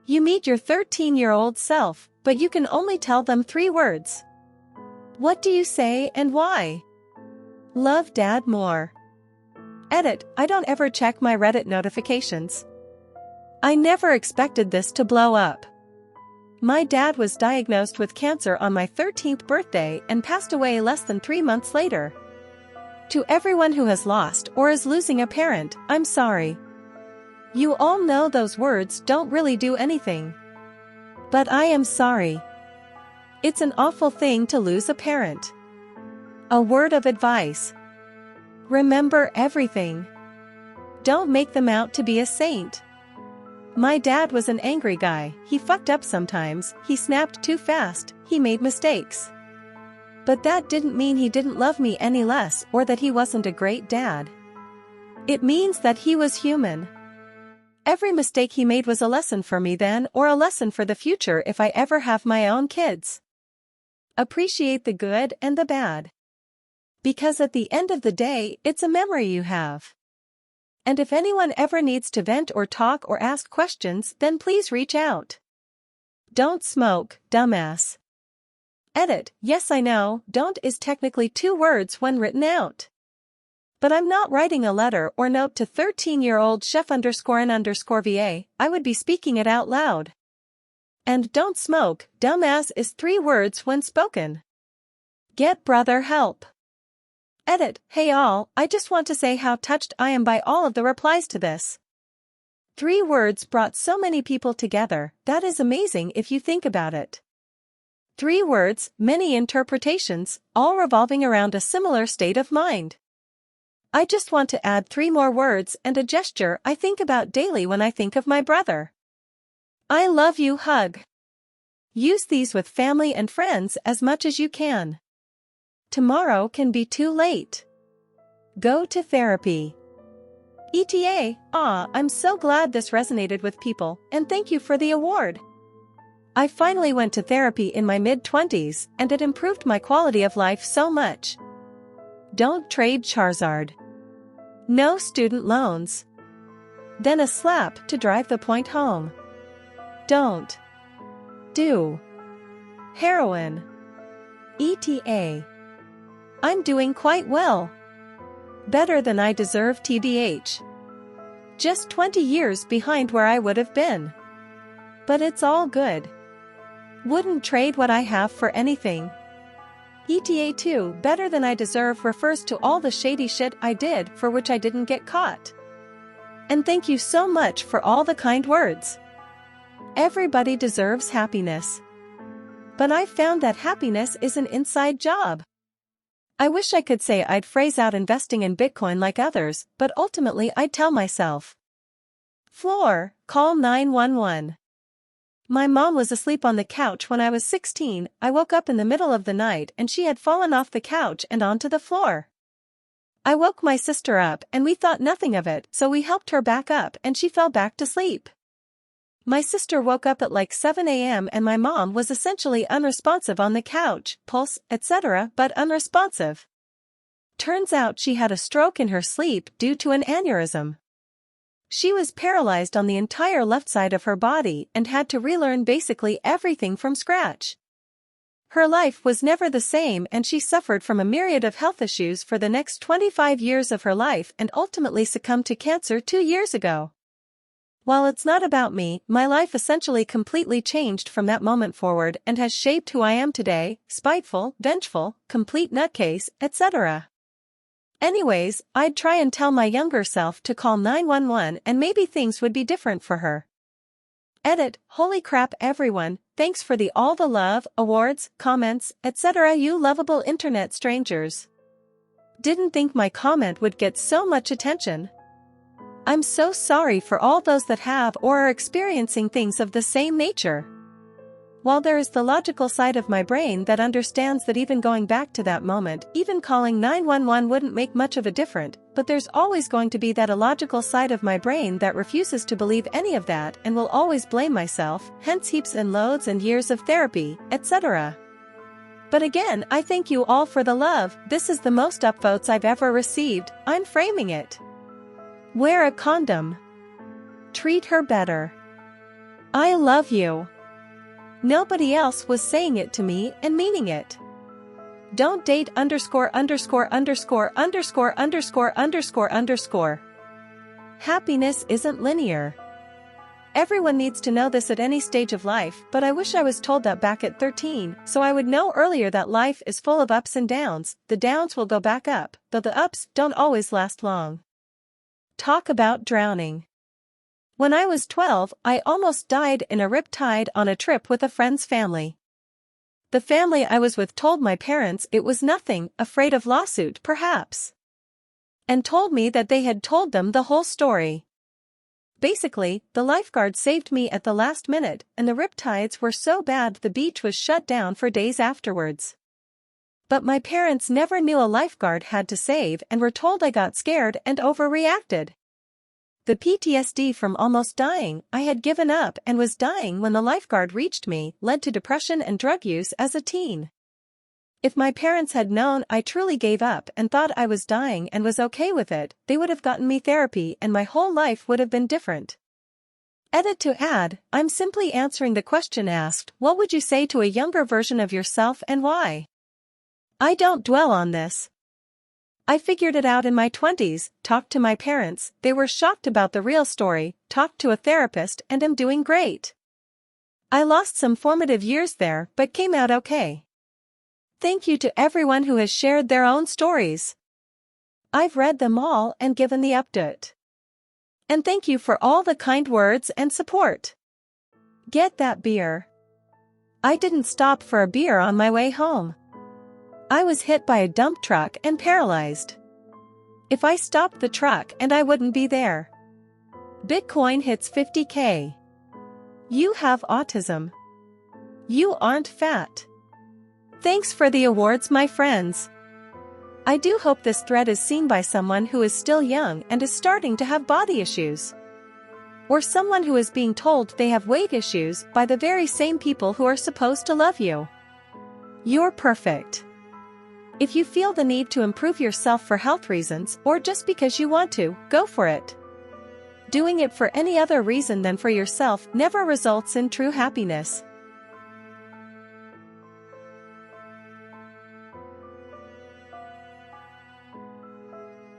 You meet your 13-year-old self, but you can only tell them 3 words. What do you say and why? Love Dad more. Edit, I don't ever check my Reddit notifications. I never expected this to blow up. My dad was diagnosed with cancer on my 13th birthday and passed away less than 3 months later. To everyone who has lost or is losing a parent, I'm sorry. You all know those words don't really do anything. But I am sorry. It's an awful thing to lose a parent. A word of advice. Remember everything. Don't make them out to be a saint. My dad was an angry guy, he fucked up sometimes, he snapped too fast, he made mistakes. But that didn't mean he didn't love me any less or that he wasn't a great dad. It means that he was human. Every mistake he made was a lesson for me then or a lesson for the future if I ever have my own kids. Appreciate the good and the bad. Because at the end of the day, it's a memory you have. And if anyone ever needs to vent or talk or ask questions, then please reach out. Don't smoke, dumbass. Edit, yes I know, don't is technically 2 words when written out. But I'm not writing a letter or note to 13-year-old chef_n_va, I would be speaking it out loud. And don't smoke, dumbass is 3 words when spoken. Get brother help. Edit, hey all, I just want to say how touched I am by all of the replies to this. 3 words brought so many people together, that is amazing if you think about it. 3 words, many interpretations, all revolving around a similar state of mind. I just want to add 3 more words and a gesture I think about daily when I think of my brother. I love you hug. Use these with family and friends as much as you can. Tomorrow can be too late. Go to therapy. ETA, I'm so glad this resonated with people, and thank you for the award. I finally went to therapy in my mid-20s, and it improved my quality of life so much. Don't trade Charizard. No student loans. Then a slap to drive the point home. Don't do heroin. ETA. I'm doing quite well. Better than I deserve TBH. Just 20 years behind where I would have been. But it's all good. Wouldn't trade what I have for anything. ETA 2, better than I deserve refers to all the shady shit I did for which I didn't get caught. And thank you so much for all the kind words. Everybody deserves happiness. But I've found that happiness is an inside job. I wish I could say I'd phrase out investing in Bitcoin like others, but ultimately I'd tell myself. Floor, call 911. My mom was asleep on the couch when I was 16, I woke up in the middle of the night and she had fallen off the couch and onto the floor. I woke my sister up and we thought nothing of it, so we helped her back up and she fell back to sleep. My sister woke up at like 7 a.m. and my mom was essentially unresponsive on the couch, pulse, etc., but unresponsive. Turns out she had a stroke in her sleep due to an aneurysm. She was paralyzed on the entire left side of her body and had to relearn basically everything from scratch. Her life was never the same and she suffered from a myriad of health issues for the next 25 years of her life and ultimately succumbed to cancer 2 years ago. While it's not about me, my life essentially completely changed from that moment forward and has shaped who I am today, spiteful, vengeful, complete nutcase, etc. Anyways, I'd try and tell my younger self to call 911 and maybe things would be different for her. Edit, holy crap everyone, thanks for all the love, awards, comments, etc. you lovable internet strangers. Didn't think my comment would get so much attention. I'm so sorry for all those that have or are experiencing things of the same nature. While there is the logical side of my brain that understands that even going back to that moment, even calling 911 wouldn't make much of a difference, but there's always going to be that illogical side of my brain that refuses to believe any of that and will always blame myself, hence heaps and loads and years of therapy, etc. But again, I thank you all for the love, this is the most upvotes I've ever received, I'm framing it. Wear a condom. Treat her better. I love you. Nobody else was saying it to me and meaning it. Don't date underscore underscore underscore underscore underscore underscore underscore. Happiness isn't linear. Everyone needs to know this at any stage of life, but I wish I was told that back at 13, so I would know earlier that life is full of ups and downs. The downs will go back up, though the ups don't always last long. Talk about drowning. When I was 12, I almost died in a riptide on a trip with a friend's family. The family I was with told my parents it was nothing, afraid of lawsuit perhaps, and told me that they had told them the whole story. Basically, the lifeguard saved me at the last minute, and the riptides were so bad the beach was shut down for days afterwards. But my parents never knew a lifeguard had to save and were told I got scared and overreacted. The PTSD from almost dying, I had given up and was dying when the lifeguard reached me, led to depression and drug use as a teen. If my parents had known I truly gave up and thought I was dying and was okay with it, they would have gotten me therapy and my whole life would have been different. Edit to add, I'm simply answering the question asked, what would you say to a younger version of yourself and why? I don't dwell on this. I figured it out in my 20s, talked to my parents, they were shocked about the real story, talked to a therapist and am doing great. I lost some formative years there but came out okay. Thank you to everyone who has shared their own stories. I've read them all and given the update. And thank you for all the kind words and support. Get that beer. I didn't stop for a beer on my way home. I was hit by a dump truck and paralyzed. If I stopped the truck and I wouldn't be there. Bitcoin hits 50K. You have autism. You aren't fat. Thanks for the awards, my friends. I do hope this thread is seen by someone who is still young and is starting to have body issues. Or someone who is being told they have weight issues by the very same people who are supposed to love you. You're perfect. If you feel the need to improve yourself for health reasons or just because you want to, go for it. Doing it for any other reason than for yourself never results in true happiness.